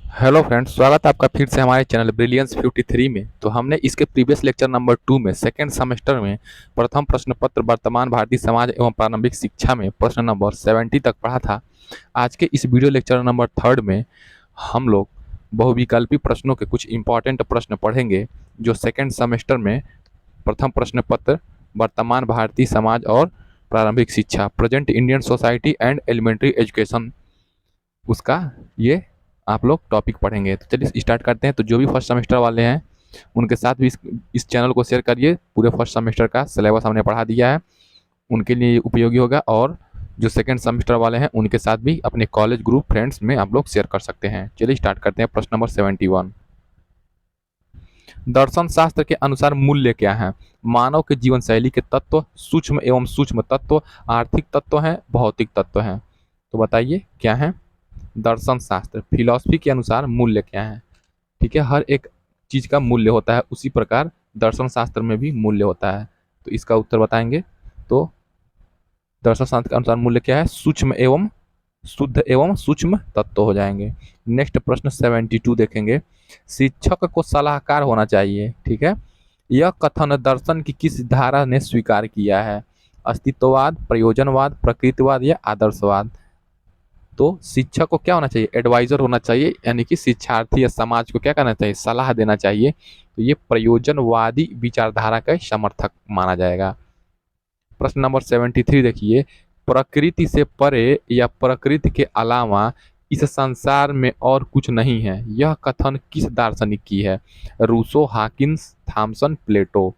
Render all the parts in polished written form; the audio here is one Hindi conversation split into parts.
हेलो फ्रेंड्स, स्वागत है आपका फिर से हमारे चैनल ब्रिलियंस 53 में। तो हमने इसके प्रीवियस लेक्चर नंबर 2 में सेकेंड सेमेस्टर में प्रथम प्रश्न पत्र वर्तमान भारतीय समाज एवं प्रारंभिक शिक्षा में प्रश्न नंबर 70 तक पढ़ा था। आज के इस वीडियो लेक्चर नंबर 3 में हम लोग बहुविकल्पी प्रश्नों के कुछ इंपॉर्टेंट प्रश्न पढ़ेंगे जो सेकेंड सेमेस्टर में प्रथम प्रश्न पत्र वर्तमान भारतीय समाज और प्रारंभिक शिक्षा present Indian society and elementary education उसका ये आप लोग टॉपिक पढ़ेंगे। तो चलिए स्टार्ट करते हैं। तो जो भी फर्स्ट सेमेस्टर वाले हैं उनके साथ भी इस चैनल को शेयर करिए। पूरे फर्स्ट सेमेस्टर का सिलेबस हमने पढ़ा दिया है, उनके लिए उपयोगी होगा। और जो सेकंड सेमेस्टर वाले हैं उनके साथ भी अपने कॉलेज ग्रुप फ्रेंड्स में आप लोग शेयर कर सकते हैं। चलिए स्टार्ट करते हैं। प्रश्न नंबर 71, दर्शन शास्त्र के अनुसार मूल्य क्या है? मानव के जीवन शैली के तत्व, सूक्ष्म एवं सूक्ष्म तत्व, आर्थिक तत्व हैं, भौतिक तत्व हैं। तो बताइए क्या है? दर्शन शास्त्र फिलॉसफी के अनुसार मूल्य क्या है? ठीक है, हर एक चीज का मूल्य होता है, उसी प्रकार दर्शन शास्त्र में भी मूल्य होता है। तो इसका उत्तर बताएंगे। तो दर्शन शास्त्र के अनुसार मूल्य क्या है? सूक्ष्म एवं शुद्ध एवं सूक्ष्म तत्व हो जाएंगे। नेक्स्ट प्रश्न 72 देखेंगे। शिक्षक को सलाहकार होना चाहिए, ठीक है, यह कथन दर्शन की किस धारा ने स्वीकार किया है? अस्तित्ववाद, प्रयोजनवाद, प्रकृतिवाद या आदर्शवाद? तो शिक्षक को क्या होना चाहिए? एडवाइजर होना चाहिए, यानी कि शिक्षार्थी या समाज को क्या करना चाहिए? सलाह देना चाहिए। तो ये प्रयोजनवादी विचारधारा का समर्थक माना जाएगा। प्रश्न नंबर 73 देखिए। प्रकृति से परे या प्रकृति के अलावा इस संसार में और कुछ नहीं है, यह कथन किस दार्शनिक की है? रूसो, हॉकिंस, थॉमसन, प्लेटो?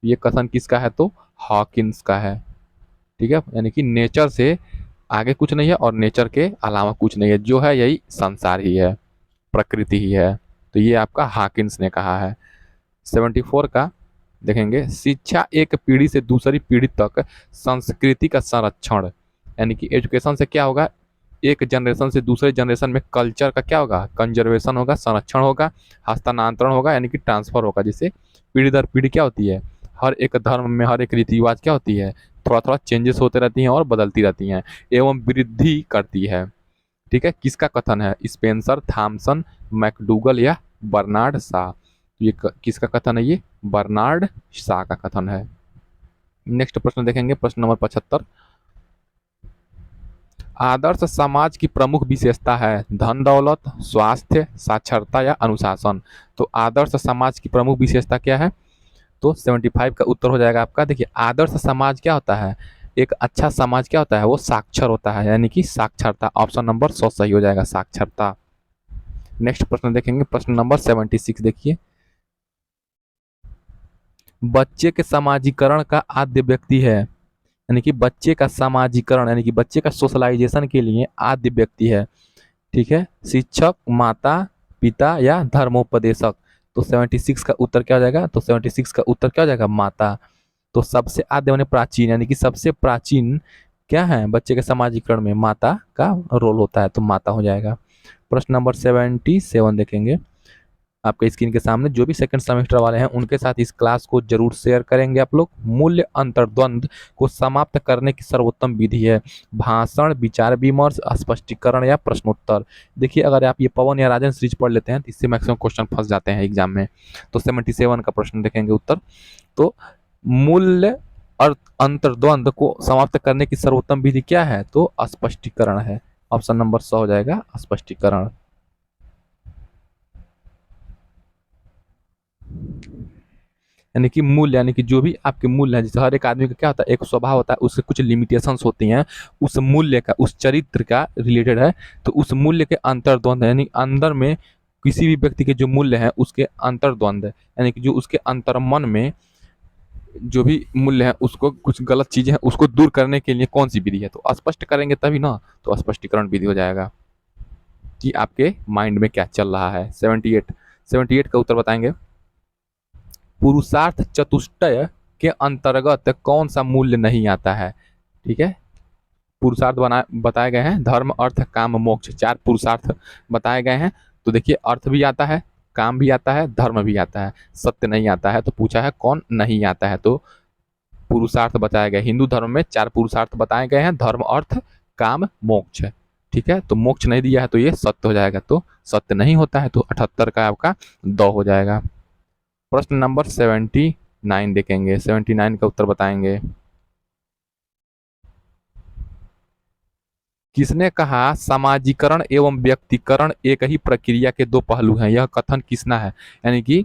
ये कथन किसका है? तो हॉकिंस का है। ठीक है, यानी कि नेचर से आगे कुछ नहीं है और नेचर के अलावा कुछ नहीं है, जो है यही संसार ही है, प्रकृति ही है। तो ये आपका हॉकिंस ने कहा है। 74 का देखेंगे। शिक्षा एक पीढ़ी से दूसरी पीढ़ी तक संस्कृति का संरक्षण, यानी कि एजुकेशन से क्या होगा? एक जनरेशन से दूसरे जनरेशन में कल्चर का क्या होगा? कंजर्वेशन होगा, संरक्षण होगा, हस्तांतरण होगा, यानी कि ट्रांसफर होगा। जिससे पीढ़ी दर पीढ़ी क्या होती है? हर एक धर्म में हर एक रीति रिवाज क्या होती है? थोड़ा थोड़ा चेंजेस होते रहती हैं और बदलती रहती हैं एवं वृद्धि करती है। ठीक है, किसका कथन है? स्पेंसर, थॉमसन, मैकडूगल या बर्नार्ड शा? ये किसका कथन है? ये बर्नार्ड शा का कथन है। नेक्स्ट प्रश्न देखेंगे, प्रश्न नंबर 75। आदर्श समाज की प्रमुख विशेषता है? धन दौलत, स्वास्थ्य, साक्षरता या अनुशासन? तो आदर्श समाज की प्रमुख विशेषता क्या है? तो 75 का उत्तर हो जाएगा आपका। देखिए, आदर्श समाज क्या होता है? एक अच्छा समाज क्या होता है? वो साक्षर होता है, यानी कि साक्षरता। ऑप्शन नंबर 100 सही हो जाएगा, साक्षरता। नेक्स्ट प्रश्न देखेंगे, प्रश्न नंबर 76 देखिए। बच्चे के समाजीकरण का आद्य व्यक्ति है, यानी कि बच्चे का समाजीकरण यानी कि बच्चे का सोशलाइजेशन के लिए आद्य व्यक्ति है, ठीक है, शिक्षक, माता पिता या धर्मोपदेशक? तो 76 का उत्तर क्या हो जाएगा? तो 76 का उत्तर क्या हो जाएगा? माता। तो सबसे आद्य माने प्राचीन, यानी कि सबसे प्राचीन क्या है बच्चे के समाजीकरण में? माता का रोल होता है, तो माता हो जाएगा। प्रश्न नंबर 77 देखेंगे। आपके स्क्रीन के सामने जो भी सेकंड सेमेस्टर वाले हैं उनके साथ इस क्लास को जरूर शेयर करेंगे आप लोग। मूल्य अंतर्द्वंद को समाप्त करने की सर्वोत्तम विधि है? भाषण, विचार विमर्श, स्पष्टीकरण या प्रश्नोत्तर? देखिए, अगर आप ये पवन या राजन सीरीज पढ़ लेते हैं तो इससे मैक्सिमम क्वेश्चन फंस जाते हैं एग्जाम में। तो 77 का प्रश्न देखेंगे उत्तर। तो मूल्य और अंतर्द्वंद को समाप्त करने की सर्वोत्तम विधि क्या है? तो स्पष्टीकरण है। ऑप्शन नंबर 100 हो जाएगा, स्पष्टीकरण। यानी कि मूल्य, यानी कि जो भी आपके मूल्य है, जैसे हर एक आदमी का क्या होता है? एक स्वभाव होता है, उसके कुछ लिमिटेशंस होती हैं, उस मूल्य का, उस चरित्र का रिलेटेड है। तो उस मूल्य के अंतर्द्वंद, यानी अंदर में किसी भी व्यक्ति के जो मूल्य है उसके अंतर्द्वंद, यानी कि जो उसके अंतर्मन में जो भी मूल्य है, उसको कुछ गलत चीजें हैं उसको दूर करने के लिए कौन सी विधि है? तो स्पष्ट करेंगे तभी ना, तो स्पष्टीकरण विधि हो जाएगा कि आपके माइंड में क्या चल रहा है। 78 का उत्तर बताएंगे। पुरुषार्थ चतुष्टय के अंतर्गत कौन सा मूल्य नहीं आता है? ठीक है, पुरुषार्थ बताए गए हैं, धर्म, अर्थ, काम, मोक्ष, 4 पुरुषार्थ बताए गए हैं। तो देखिए, अर्थ भी आता है, काम भी आता है, धर्म भी आता है, सत्य नहीं आता है। तो पूछा है कौन नहीं आता है? तो पुरुषार्थ बताए गए। हिंदू धर्म में 4 पुरुषार्थ बताए गए हैं, धर्म, अर्थ, काम, मोक्ष। ठीक है, तो मोक्ष नहीं दिया है तो ये सत्य हो जाएगा, तो सत्य नहीं होता है, तो 78 का आपका द हो जाएगा। प्रश्न नंबर 79 देखेंगे, 79 का उत्तर बताएंगे। किसने कहा सामाजीकरण एवं व्यक्तिकरण एक ही प्रक्रिया के दो पहलू हैं? यह कथन किसना है? यानी कि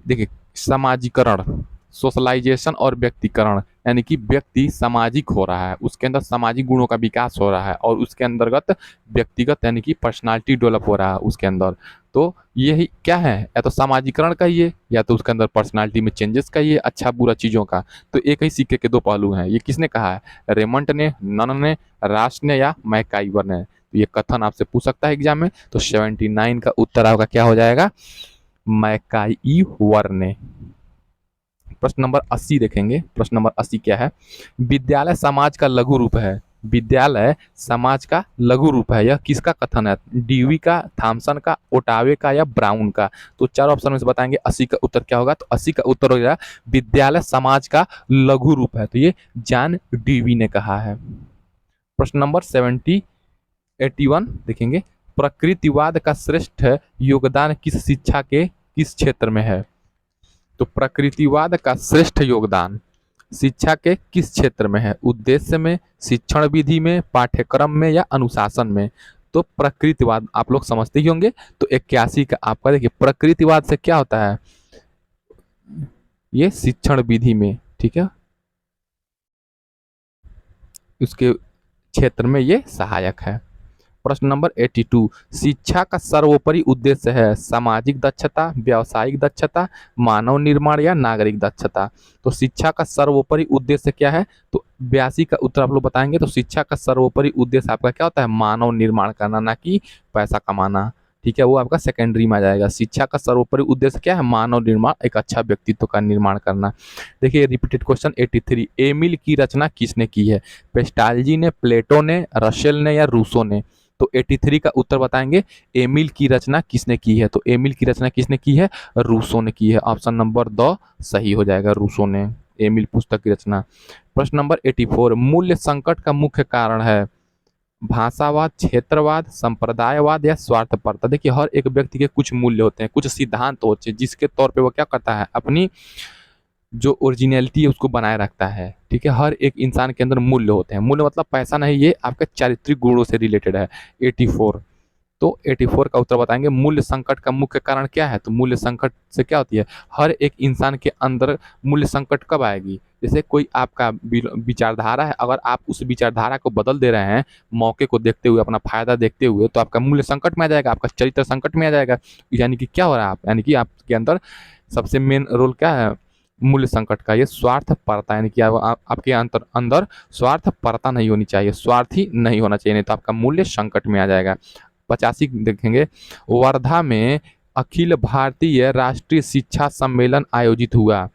देखिए, सामाजीकरण, सोशलाइजेशन और व्यक्तिकरण, यानी कि व्यक्ति सामाजिक हो रहा है, उसके अंदर सामाजिक गुणों का विकास हो रहा है, और उसके अंतर्गत व्यक्तिगत यानी कि पर्सनालिटी डेवलप हो रहा है उसके अंदर। तो यही क्या है, या तो सामाजिकरण कहिए या तो उसके अंदर पर्सनालिटी में चेंजेस कहिए, अच्छा बुरा चीज़ों का। तो एक ही सिक्के के दो पहलू हैं। ये किसने कहा है? रेमंड ने, नन ने, राश ने या मैकाइवर ने? तो ये कथन आपसे पूछ सकता है एग्जाम में। तो 79 का उत्तर आपका क्या हो जाएगा? मैकाइवर ने। प्रश्न नंबर 80 देखेंगे। प्रश्न नंबर 80 क्या है? विद्यालय समाज का लघु रूप है। विद्यालय समाज का लघु रूप है, यह किसका कथन है? डीवी का, थॉमसन का, ओटावे का या ब्राउन का? तो चार ऑप्शन में से बताएंगे, 80 का उत्तर क्या होगा? तो 80 का उत्तर हो जाएगा विद्यालय समाज का लघु रूप है, तो ये जॉन डीवी ने कहा है। प्रश्न नंबर 81 देखेंगे। प्रकृतिवाद का श्रेष्ठ योगदान किस शिक्षा के किस क्षेत्र में है? तो प्रकृतिवाद का श्रेष्ठ योगदान शिक्षा के किस क्षेत्र में है? उद्देश्य में, शिक्षण विधि में, पाठ्यक्रम में या अनुशासन में? तो प्रकृतिवाद आप लोग समझते ही होंगे। तो 81 का आपका देखिए, प्रकृतिवाद से क्या होता है? ये शिक्षण विधि में, ठीक है, उसके क्षेत्र में ये सहायक है। प्रश्न नंबर 82, शिक्षा का सर्वोपरि उद्देश्य है सामाजिक दक्षता, व्यावसायिक दक्षता, मानव निर्माण या नागरिक दक्षता? तो शिक्षा का सर्वोपरि उद्देश्य क्या है? तो 82 का उत्तर आप लोग बताएंगे। तो शिक्षा का सर्वोपरि उद्देश्य आपका क्या होता है? मानव निर्माण करना, ना कि पैसा कमाना, ठीक है, वो आपका सेकेंडरी में आ जाएगा। शिक्षा का सर्वोपरि उद्देश्य क्या है? मानव निर्माण, एक अच्छा व्यक्तित्व का निर्माण करना। देखिए रिपीटेड क्वेश्चन 83, एमिल की रचना किसने की है? पेस्टाल्जी ने, प्लेटो ने, रसेल ने या रूसो ने? तो 83 का उत्तर बताएंगे, एमिल की रचना किसने की है? तो एमिल की रचना किसने की है? रूसो ने की है। ऑप्शन नंबर द सही हो जाएगा, रूसो ने एमिल पुस्तक की रचना। प्रश्न नंबर 84, मूल्य संकट का मुख्य कारण है भाषावाद, क्षेत्रवाद, संप्रदायवाद या स्वार्थपरता? देखिए, हर एक व्यक्ति के कुछ मूल्य होते हैं, कुछ सिद्धांत होते हैं, जिसके तौर पे वो क्या करता है, अपनी जो ओरिजिनलिटी है उसको बनाए रखता है, ठीक है। हर एक इंसान के अंदर मूल्य होते हैं। मूल्य मतलब पैसा नहीं, ये आपके चारित्रिक गुणों से रिलेटेड है। 84, तो 84 का उत्तर बताएंगे, मूल्य संकट का मुख्य कारण क्या है? तो मूल्य संकट से क्या होती है, हर एक इंसान के अंदर मूल्य संकट कब आएगी? जैसे कोई आपका विचारधारा है, अगर आप उस विचारधारा को बदल दे रहे हैं मौके को देखते हुए, अपना फायदा देखते हुए, तो आपका मूल्य संकट में आ जाएगा, आपका चरित्र संकट में आ जाएगा। यानी कि क्या हो रहा है आप, यानी कि आपके अंदर सबसे मेन रोल क्या है मूल्य संकट का? ये स्वार्थपरता, यानी कि आपके अंदर स्वार्थपरता नहीं होनी चाहिए, स्वार्थी नहीं होना चाहिए, नहीं तो आपका मूल्य संकट में आ जाएगा। 85 देखेंगे, वर्धा में अखिल भारतीय राष्ट्रीय शिक्षा सम्मेलन आयोजित हुआ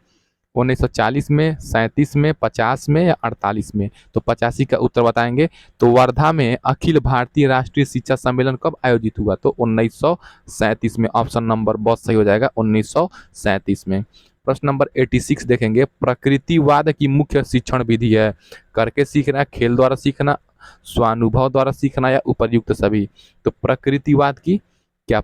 1940 में, 37 में, 50 में या 48 में? तो 85 का उत्तर बताएंगे। तो वर्धा में अखिल भारतीय राष्ट्रीय शिक्षा सम्मेलन कब आयोजित हुआ? तो 1937 में। ऑप्शन नंबर बहुत सही हो जाएगा, 1937 में। प्रश्न नंबर 86 देखेंगे, प्रकृतिवाद की मुख्य शिक्षण विधि है करके सीखना, खेल द्वारा सीखना, स्वानुभव द्वारा सीखना या उपर्युक्त सभी? तो प्रकृतिवाद की क्या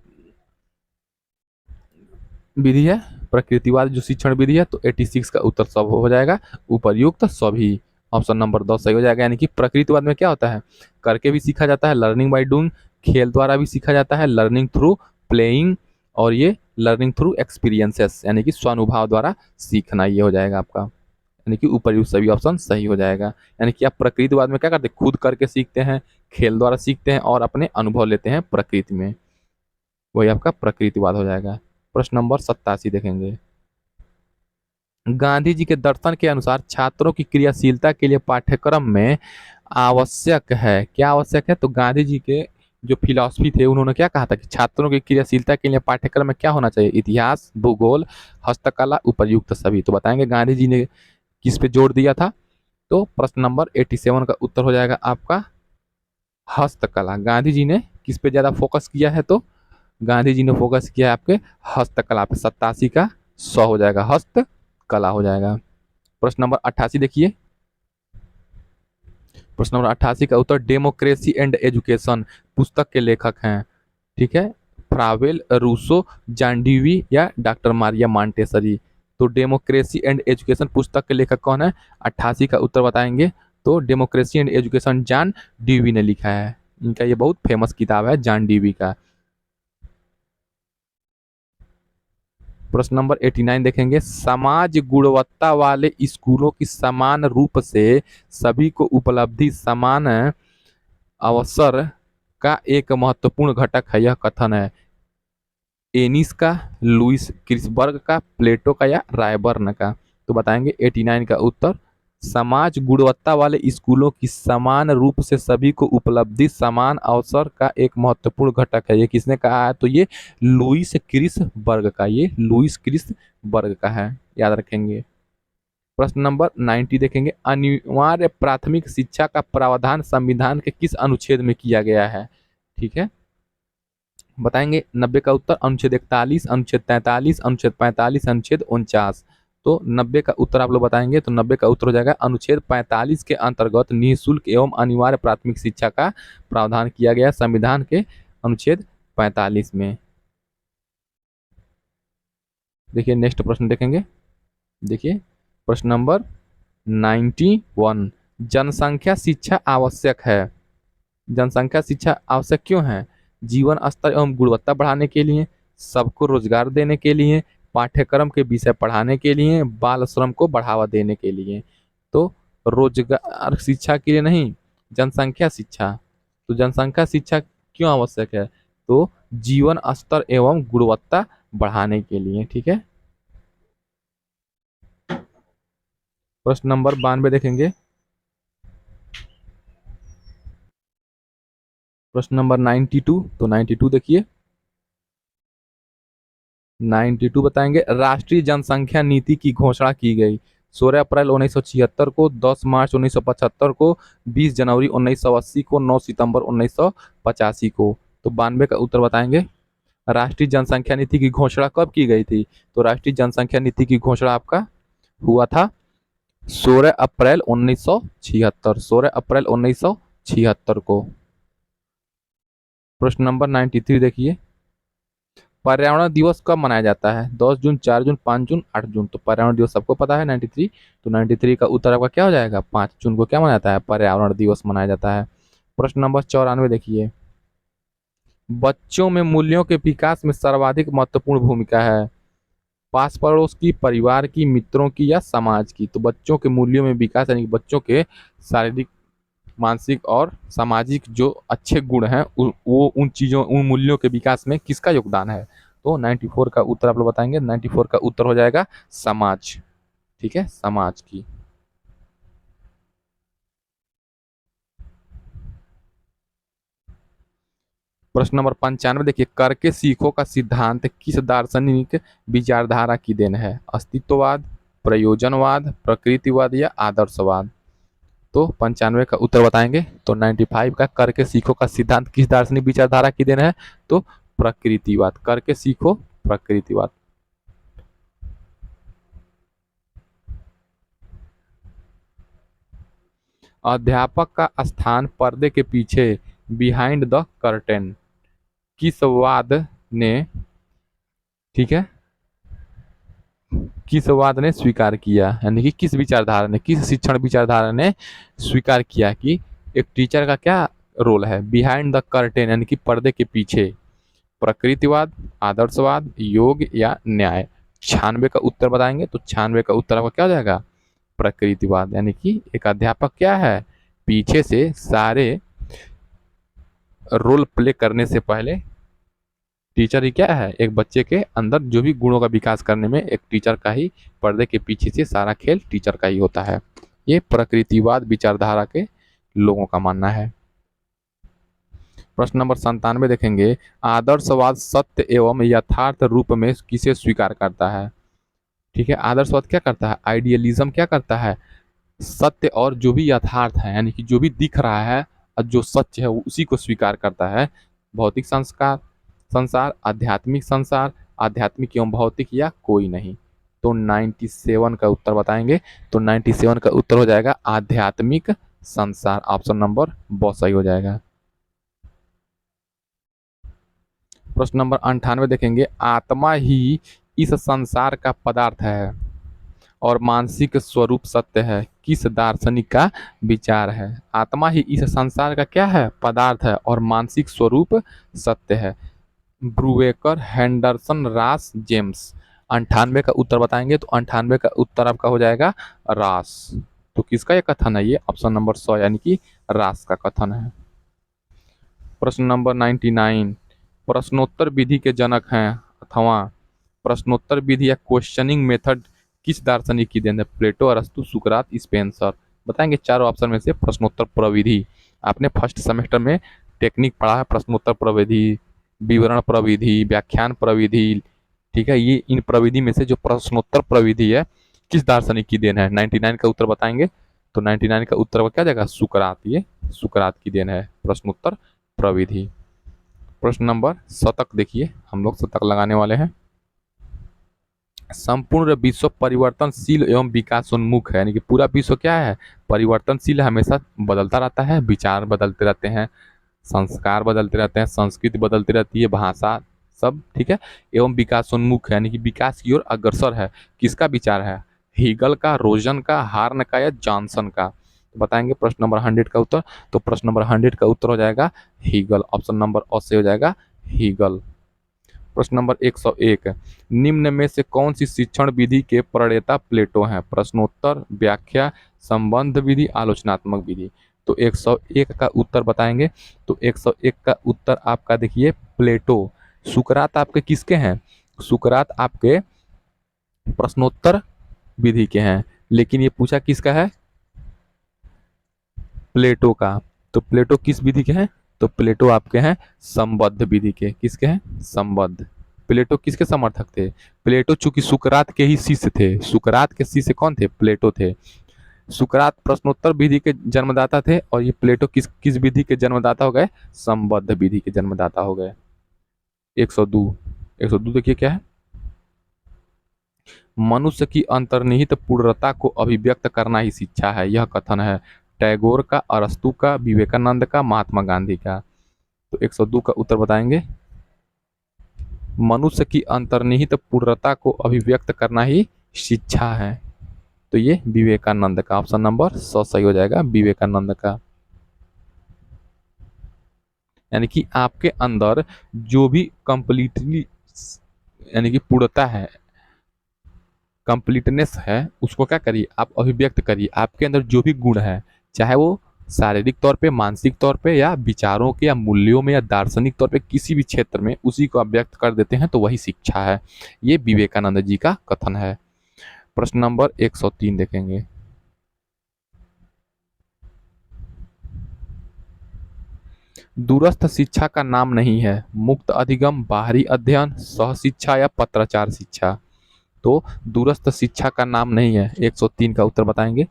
विधि है? प्रकृतिवाद जो शिक्षण विधि है, तो 86 का उत्तर सब हो जाएगा, उपर्युक्त सभी। ऑप्शन नंबर 10 सही हो जाएगा। यानी कि प्रकृतिवाद में क्या होता है, करके भी सीखा जाता है, लर्निंग बाय डूइंग, खेल द्वारा भी सीखा जाता है, लर्निंग थ्रू प्लेइंग, और ये लर्निंग थ्रू एक्सपीरियंसेस, यानी कि स्वानुभव द्वारा सीखना, ये हो जाएगा आपका, यानी कि उपर्युक्त सभी ऑप्शन सही हो जाएगा। यानी कि आप प्रकृतिवाद में क्या करते हैं, खुद करके सीखते हैं, खेल द्वारा सीखते हैं और अपने अनुभव लेते हैं प्रकृति में, वही आपका प्रकृतिवाद हो जाएगा। प्रश्न नंबर 87 देखेंगे, गांधी जी के दर्शन के अनुसार छात्रों की क्रियाशीलता के लिए पाठ्यक्रम में आवश्यक है, क्या आवश्यक है? तो गांधी जी के जो फिलॉसफी थे, उन्होंने क्या कहा था कि छात्रों की क्रियाशीलता के लिए पाठ्यक्रम में क्या होना चाहिए? इतिहास, भूगोल, हस्तकला, उपर्युक्त सभी? तो बताएंगे गांधी जी ने किस पे जोर दिया था? तो प्रश्न नंबर 87 का उत्तर हो जाएगा आपका हस्तकला। गांधी जी ने किस पे ज्यादा फोकस किया है? तो गांधी जी ने फोकस किया है आपके हस्तकला पे। 87 का 100 हो जाएगा, हस्तकला हो जाएगा। प्रश्न नंबर 88 देखिए, प्रश्न नंबर 88 का उत्तर डेमोक्रेसी एंड एजुकेशन पुस्तक के लेखक हैं, ठीक है, फ्रावेल, रूसो, जॉन ड्यूई या डॉक्टर मारिया मॉन्टेसरी। तो डेमोक्रेसी एंड एजुकेशन पुस्तक के लेखक कौन है? 88 का उत्तर बताएंगे तो democracy and education John dewy ने लिखा है। इनका ये बहुत फेमस किताब है जॉन ड्यूई का। प्रश्न नंबर 89 देखेंगे, समाज गुणवत्ता वाले स्कूलों की समान रूप से सभी को उपलब्धि समान अवसर का एक महत्वपूर्ण घटक है। यह कथन है एनिस का, लुइस क्रिसबर्ग का, प्लेटो का या रायबर्न का। तो बताएंगे 89 का उत्तर समाज गुणवत्ता वाले स्कूलों की समान रूप से सभी को उपलब्धि समान अवसर का एक महत्वपूर्ण घटक है। ये किसने कहा है? तो ये लुइस क्रिसबर्ग का, ये लुइस क्रिसबर्ग का है, याद रखेंगे। प्रश्न नंबर 90 देखेंगे, अनिवार्य प्राथमिक शिक्षा का प्रावधान संविधान के किस अनुच्छेद में किया गया है? ठीक है, बताएंगे 90 का उत्तर अनुच्छेद 41, अनुच्छेद 43, अनुच्छेद 45, अनुच्छेद 49। तो 90 का उत्तर आप लोग बताएंगे तो 90 का उत्तर हो जाएगा अनुच्छेद 45 के अंतर्गत निःशुल्क एवं अनिवार्य प्राथमिक शिक्षा का प्रावधान किया गया संविधान के अनुच्छेद 45 में। देखिए नेक्स्ट प्रश्न देखेंगे, देखिए प्रश्न नंबर 91, जनसंख्या शिक्षा आवश्यक है। जनसंख्या शिक्षा आवश्यक क्यों है? जीवन स्तर एवं गुणवत्ता बढ़ाने के लिए, सबको रोजगार देने के लिए, पाठ्यक्रम के विषय पढ़ाने के लिए, बाल श्रम को बढ़ावा देने के लिए। तो रोजगार शिक्षा के लिए नहीं, जनसंख्या शिक्षा। तो जनसंख्या शिक्षा क्यों आवश्यक है? तो जीवन स्तर एवं गुणवत्ता बढ़ाने के लिए, ठीक है। प्रश्न नंबर 92 देखेंगे, प्रश्न नंबर 92। तो 92 देखिए, 92 बताएंगे, राष्ट्रीय जनसंख्या नीति की घोषणा की गई 16 अप्रैल 1976 को, 10 मार्च 1975 को, 20 जनवरी 1980 को, 9 सितंबर 1985 को। तो 92 का उत्तर बताएंगे, राष्ट्रीय जनसंख्या नीति की घोषणा कब की गई थी? तो राष्ट्रीय जनसंख्या नीति की घोषणा आपका हुआ था 16 अप्रैल 1976, 16 अप्रैल 1976 को। प्रश्न नंबर 93 देखिए, पर्यावरण दिवस कब मनाया जाता है? 10 जून, 4 जून, 5 जून, 8 जून। तो पर्यावरण दिवस सबको पता है 93। तो 93 का उत्तर आपका क्या हो जाएगा? 5 जून को क्या मनाया जाता है? पर्यावरण दिवस मनाया जाता है। प्रश्न नंबर 94 देखिए, बच्चों में मूल्यों के विकास में सर्वाधिक महत्वपूर्ण भूमिका है पास पड़ोस की, परिवार की, मित्रों की या समाज की। तो बच्चों के मूल्यों में विकास यानी कि बच्चों के शारीरिक, मानसिक और सामाजिक जो अच्छे गुण हैं वो उन चीज़ों, उन मूल्यों के विकास में किसका योगदान है? तो 94 का उत्तर आप लोग बताएंगे। 94 का उत्तर हो जाएगा समाज, ठीक है, समाज की। प्रश्न नंबर 95 देखिए, करके सीखो का सिद्धांत किस दार्शनिक विचारधारा की देन है? अस्तित्ववाद, प्रयोजनवाद, प्रकृतिवाद या आदर्शवाद। तो 95 का उत्तर बताएंगे तो 95 का करके सीखो का सिद्धांत किस दार्शनिक विचारधारा की देन है? तो प्रकृतिवाद, करके सीखो प्रकृतिवाद। अध्यापक का स्थान पर्दे के पीछे, बिहाइंड द कर्टेन, किस वाद ने, ठीक है, किस वाद ने स्वीकार किया? यानी कि किस विचारधारा ने, किस शिक्षण विचारधारा ने स्वीकार किया कि एक टीचर का क्या रोल है? बिहाइंड द कर्टेन यानी कि पर्दे के पीछे, प्रकृतिवाद, आदर्शवाद, योग या न्याय। 96 का उत्तर बताएंगे तो 96 का उत्तर आपका क्या हो जाएगा? प्रकृतिवाद। यानी कि एक अध्यापक क्या है? पीछे से सारे रोल प्ले करने से पहले टीचर ही क्या है? एक बच्चे के अंदर जो भी गुणों का विकास करने में एक टीचर का ही, पर्दे के पीछे से सारा खेल टीचर का ही होता है। ये प्रकृतिवाद विचारधारा के लोगों का मानना है। प्रश्न नंबर 97 देखेंगे, आदर्शवाद सत्य एवं यथार्थ रूप में किसे स्वीकार करता है? ठीक है, आदर्शवाद क्या करता है? आइडियलिज्म क्या करता है? सत्य और जो भी यथार्थ है यानी कि जो भी दिख रहा है और जो सत्य है वो उसी को स्वीकार करता है। भौतिक संस्कार संसार, आध्यात्मिक संसार, आध्यात्मिक एवं भौतिक या कोई नहीं। तो 97 का उत्तर बताएंगे तो 97 का उत्तर हो जाएगा आध्यात्मिक संसार। ऑप्शन नंबर ब सही हो जाएगा। प्रश्न नंबर 98 देखेंगे, आत्मा ही इस संसार का पदार्थ है और मानसिक स्वरूप सत्य है, किस दार्शनिक का विचार है? आत्मा ही इस संसार का क्या है? पदार्थ है और मानसिक स्वरूप सत्य है। ब्रूवेकर, हैंडरसन, रास, जेम्स। 98 का उत्तर बताएंगे तो 98 का उत्तर आपका हो जाएगा रास। तो किसका ये कथन है? ये ऑप्शन नंबर 100 यानी कि रास का कथन है। प्रश्न नंबर 99, प्रश्नोत्तर विधि के जनक हैं अथवा प्रश्नोत्तर विधि या क्वेश्चनिंग मेथड किस दार्शनिक की देन है? प्लेटो, अरस्तु, सुकरात, स्पेंसर। बताएंगे चारों ऑप्शन में से प्रश्नोत्तर प्रविधि। आपने फर्स्ट सेमेस्टर में टेक्निक पढ़ा है, प्रश्नोत्तर प्रविधि, विवरण प्रविधि, व्याख्यान प्रविधि। ठीक है, ये इन प्रविधि में से जो प्रश्नोत्तर प्रविधि है किस दार्शनिक की देन है? 99 का उत्तर बताएंगे तो 99 का उत्तर क्या जाएगा? सुकरात। ये सुकरात की देन है प्रश्नोत्तर प्रविधि। प्रश्न नंबर शतक देखिए, हम लोग शतक लगाने वाले हैं। संपूर्ण विश्व परिवर्तनशील एवं विकासोन्मुख है, यानी कि पूरा विश्व क्या है? परिवर्तनशील है, हमेशा बदलता रहता है, विचार बदलते रहते हैं, संस्कार बदलते रहते हैं, संस्कृति बदलती रहती है, भाषा सब। ठीक है, एवं विकासोन्मुख है, यानी कि विकास की ओर अग्रसर है। किसका विचार है? हीगल का, रोजन का, हार्न का या जॉनसन का? तो बताएंगे प्रश्न नंबर 100 का उत्तर। तो प्रश्न नंबर 100 का उत्तर हो जाएगा हीगल। ऑप्शन नंबर अ से हो जाएगा हीगल। प्रश्न नंबर 101, निम्न में से कौन सी शिक्षण विधि के प्रणेता प्लेटो हैं? प्रश्नोत्तर, व्याख्या, संबंध विधि, आलोचनात्मक विधि। तो 101 का उत्तर बताएंगे तो 101 का उत्तर आपका देखिए प्लेटो। सुकरात आपके किसके हैं? सुकरात आपके प्रश्नोत्तर विधि के हैं, लेकिन ये पूछा किसका है? प्लेटो का। तो प्लेटो किस विधि के हैं? तो प्लेटो आपके हैं संबद्ध विधि के। किसके हैं? संबद्ध। प्लेटो किसके समर्थक थे? प्लेटो चूंकि सुकरात के ही शिष्य थे। सुकरात के शिष्य कौन थे? प्लेटो थे। सुकरात प्रश्नोत्तर विधि के जन्मदाता थे और ये प्लेटो किस किस विधि के जन्मदाता हो गए? संबद्ध विधि के जन्मदाता हो गए। 102, 102 देखिए क्या है? मनुष्य की अंतर्निहित पूर्णता को अभिव्यक्त करना ही शिक्षा है, यह कथन है टैगोर का, अरस्तु का, विवेकानंद का, महात्मा गांधी का? तो 102 का उत्तर बताएंगे, मनुष्य की अंतर्निहित पूर्णता को अभिव्यक्त करना ही शिक्षा है। तो ये विवेकानंद का। ऑप्शन नंबर 100 सही हो जाएगा, विवेकानंद का। यानी कि आपके अंदर जो भी कंप्लीटली यानी कि पूर्णता है, कंप्लीटनेस है, उसको क्या करिए? आप अभिव्यक्त करिए। आपके अंदर जो भी गुण है, चाहे वो शारीरिक तौर पे, मानसिक तौर पे या विचारों के या मूल्यों में या दार्शनिक तौर पे किसी भी क्षेत्र में, उसी को आप व्यक्त कर देते हैं तो वही शिक्षा है। ये विवेकानंद जी का कथन है। प्रश्न नंबर 103 देखेंगे, दूरस्थ शिक्षा का नाम नहीं है? मुक्त अधिगम, बाहरी अध्ययन, सह शिक्षा या पत्राचार शिक्षा? तो दूरस्थ शिक्षा का नाम नहीं है। 103 का उत्तर बताएंगे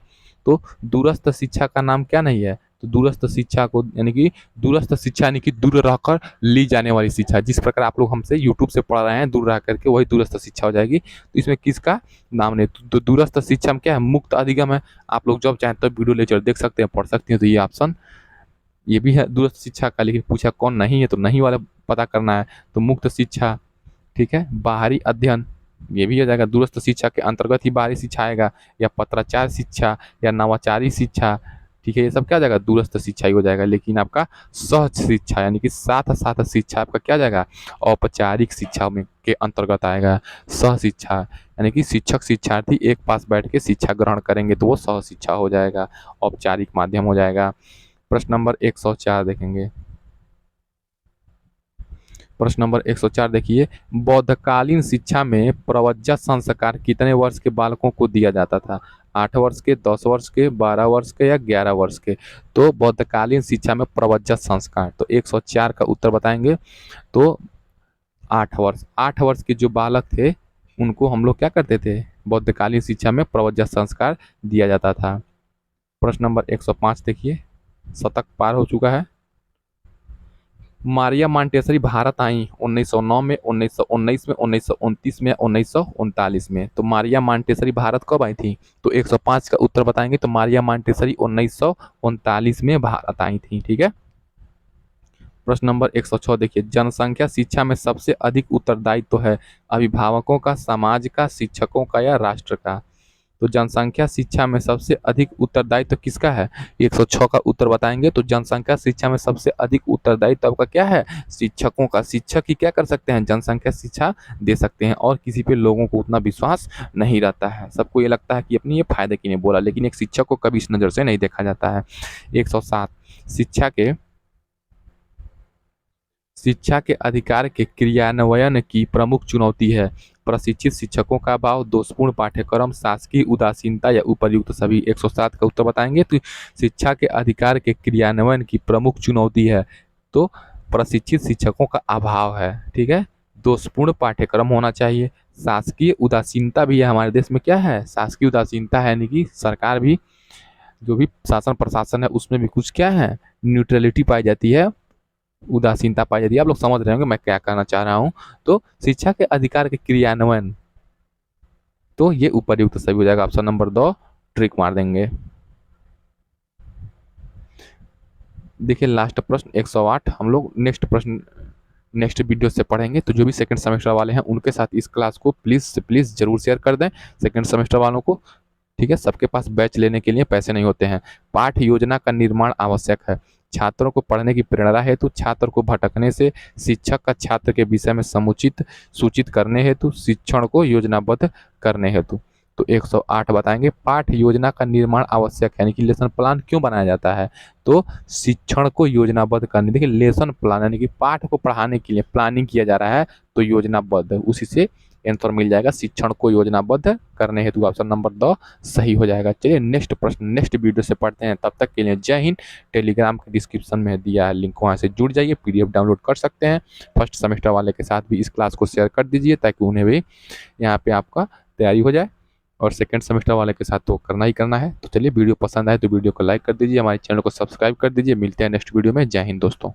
तो दूरस्थ शिक्षा का नाम क्या नहीं है? तो दूरस्थ शिक्षा को यानी कि दूरस्थ शिक्षा यानी कि दूर रहकर ली जाने वाली शिक्षा। जिस प्रकार आप लोग हमसे यूट्यूब से पढ़ रहे हैं दूर रह करके, वही दूरस्थ शिक्षा हो जाएगी। तो इसमें किसका नाम नहीं? तो दूरस्थ शिक्षा में क्या है? मुक्त अधिगम है। आप लोग जब चाहें तब वीडियो लेक्चर देख सकते हैं, पढ़ सकते हैं। तो ये ऑप्शन ये भी है दूरस्थ शिक्षा का, लेकिन पूछा कौन नहीं है तो नहीं वाला पता करना है। तो मुक्त शिक्षा, ठीक है। बाहरी अध्ययन, ये भी हो जाएगा दूरस्थ शिक्षा के अंतर्गत ही बाहरी शिक्षा आएगा, या पत्राचार शिक्षा या नवाचारी शिक्षा। ठीक है, ये सब क्या हो जाएगा? दूरस्थ शिक्षा ही हो जाएगा। लेकिन आपका सहज शिक्षा यानी कि साथ साथ शिक्षा आपका क्या जाएगा? औपचारिक शिक्षा में के अंतर्गत आएगा। सह शिक्षा यानी कि शिक्षक शिक्षार्थी एक पास बैठ के शिक्षा ग्रहण करेंगे तो वो सह शिक्षा हो जाएगा, औपचारिक माध्यम हो जाएगा। प्रश्न नंबर 104 देखेंगे। प्रश्न नंबर 104 देखिए, बौद्धकालीन शिक्षा में प्रवज्जा संस्कार कितने वर्ष के बालकों को दिया जाता था? 8 वर्ष के, 10 वर्ष के, 12 वर्ष के या 11 वर्ष के? तो बौद्धकालीन शिक्षा में प्रवज्जा संस्कार, तो 104 का उत्तर बताएंगे तो 8 वर्ष। 8 वर्ष के जो बालक थे उनको हम लोग क्या करते थे? बौद्धकालीन शिक्षा में प्रवज्जा संस्कार दिया जाता था। प्रश्न नंबर 105 देखिए, शतक पार हो चुका है। मारिया मॉन्टेसरी भारत आई 1909 में, 1919 में, 1929 में, 1939 में। तो मारिया मॉन्टेसरी भारत कब आई थी? तो 105 का उत्तर बताएंगे। तो मारिया मॉन्टेसरी 1939 में भारत आई थी। ठीक है। प्रश्न नंबर 106 देखिए, जनसंख्या शिक्षा में सबसे अधिक उत्तरदायित्व है अभिभावकों का, समाज का, शिक्षकों का या राष्ट्र का? तो जनसंख्या शिक्षा में सबसे अधिक उत्तरदायित्व किसका है? 106 का उत्तर बताएंगे। तो जनसंख्या शिक्षा में सबसे अधिक उत्तरदायित्व आपका क्या है? शिक्षकों का। शिक्षक ही क्या कर सकते हैं? जनसंख्या शिक्षा दे सकते हैं। और किसी पे लोगों को उतना विश्वास नहीं रहता है, सबको ये लगता है कि अपनी ये फायदे के लिए बोला, लेकिन एक शिक्षक को कभी इस नज़र से नहीं देखा जाता है। 107, शिक्षा के अधिकार के क्रियान्वयन की प्रमुख चुनौती है प्रशिक्षित शिक्षकों का अभाव, दोषपूर्ण पाठ्यक्रम, शासकीय उदासीनता या उपर्युक्त सभी। 107 का उत्तर बताएंगे। तो शिक्षा के अधिकार के क्रियान्वयन की प्रमुख चुनौती है तो प्रशिक्षित शिक्षकों का अभाव है। ठीक है। दोषपूर्ण पाठ्यक्रम होना चाहिए, शासकीय उदासीनता भी है हमारे देश में। क्या है? शासकीय उदासीनता है, यानी कि सरकार भी, जो भी शासन प्रशासन है उसमें भी कुछ क्या है, न्यूट्रलिटी पाई जाती है, उदासीनता पाई जाती है। आप लोग समझ रहे होंगे मैं क्या कहना चाह रहा हूँ। तो शिक्षा के अधिकार के क्रियान्वयन, तो ये उपयुक्त सही हो जाएगा। ऑप्शन नंबर 2 ट्रिक मार देंगे। देखिए लास्ट प्रश्न 108 हम लोग नेक्स्ट प्रश्न नेक्स्ट वीडियो से पढ़ेंगे। तो जो भी सेकंड सेमेस्टर वाले हैं उनके साथ इस क्लास को प्लीज़ से प्लीज़ जरूर शेयर कर दें, सेकंड सेमेस्टर वालों को। ठीक है। सबके पास बैच लेने के लिए पैसे नहीं होते हैं। पाठ्य योजना का निर्माण आवश्यक है छात्रों को पढ़ने की प्रेरणा हेतु, छात्र को भटकने से, शिक्षक का छात्र के विषय में समुचित सूचित करने हेतु, शिक्षण को योजनाबद्ध करने हेतु। तो 108 बताएंगे। पाठ्य योजना का निर्माण आवश्यक है, यानी कि लेसन प्लान क्यों बनाया जाता है? तो शिक्षण को योजनाबद्ध करने। देखिए लेसन प्लान यानी कि पाठ को पढ़ाने के लिए प्लानिंग किया जा रहा है, तो योजनाबद्ध, उसी से आंसर मिल जाएगा। शिक्षण को योजनाबद्ध करने हेतु ऑप्शन नंबर 2 सही हो जाएगा। चलिए नेक्स्ट प्रश्न नेक्स्ट वीडियो से पढ़ते हैं। तब तक के लिए जय हिंद। टेलीग्राम के डिस्क्रिप्शन में दिया है लिंक, वहाँ से जुड़ जाइए, पीडीएफ डाउनलोड कर सकते हैं। फर्स्ट सेमेस्टर वाले के साथ भी इस क्लास को शेयर कर दीजिए ताकि उन्हें भी यहाँ पे आपका तैयारी हो जाए। और सेकंड सेमेस्टर वाले के साथ तो करना ही करना है। तो चलिए वीडियो पसंद आए तो वीडियो को लाइक कर दीजिए, हमारे चैनल को सब्सक्राइब कर दीजिए। मिलते हैं नेक्स्ट वीडियो में। जय हिंद दोस्तों।